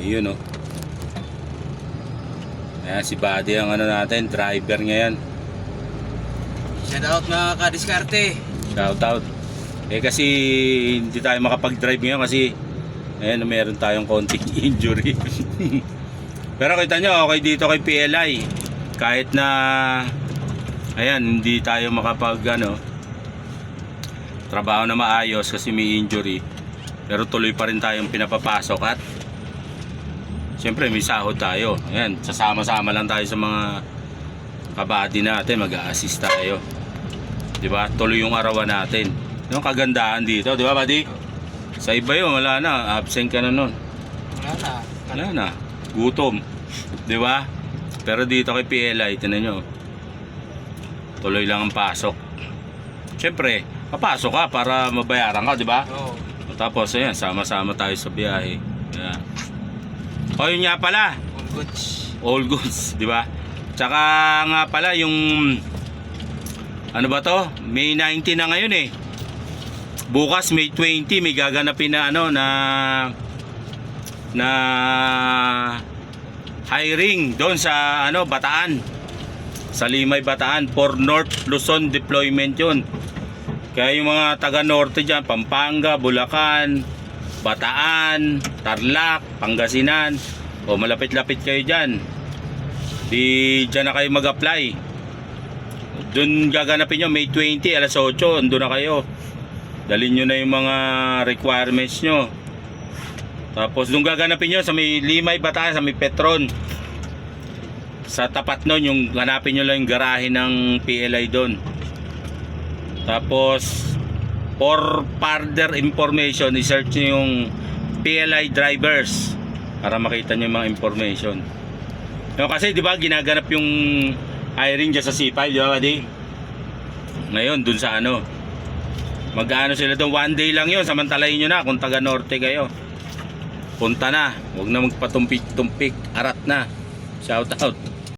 Ayun oh. Ayan, si Buddy ang ano natin, driver ngayon. Shout out mga kadiskarte. Shout out. Eh kasi hindi tayo makapag-drive ngayon kasi ayan, meron tayong konting injury. Pero kita nyo, okay dito kay PLI. Kahit na ayan, hindi tayo makapag ano, trabaho na maayos kasi may injury. Pero tuloy pa rin tayong pinapapasok at siyempre may sahod tayo. Ayan, sasama-sama lang tayo sa mga kabady natin, mag-a-assist tayo. 'Di ba? Tuloy yung arawan natin. Yung kagandahan dito, 'di ba, buddy? Sa iba 'yun, wala na, absent ka na noon. Wala na. Gutom. 'Di ba? Pero dito kay PLI, tingnan niyo. Tuloy lang ang pasok. Siyempre, papasok ka para mabayaran ka, 'di ba? Oo. Tapos ayan, sama-sama tayo sa biyahe. Ayan. O yun nga pala, All goods. all goods, di ba? Tsaka nga pala yung ano ba to? May 19 na ngayon eh. Bukas May 20 may gaganapin na ano na hiring doon sa ano Bataan. Sa Limay Bataan for North Luzon deployment yun. Kaya yung mga taga norte dyan, Pampanga, Bulacan, Bataan, Tarlac, Pangasinan, o malapit-lapit kayo dyan, di dyan na kayo mag-apply. Doon gaganapin nyo May 20 alas 8, doon na kayo. Dalhin nyo na yung mga requirements nyo. Tapos doon gaganapin nyo sa may Limay Bataan, sa may Petron. Sa tapat nun, yung hanapin nyo lang yung garahe ng PLI doon. Tapos for further information, i-search nyo yung PLI drivers para makita nyo yung mga information. No, kasi di ba ginaganap yung hiring dyan sa C5, di ba, buddy? Ngayon dun sa ano, mag-ano sila doon, 1 day lang yun, samantalahin nyo na kung taga norte kayo. Punta na, huwag na magpatumpik-tumpik, arat na. Shout out.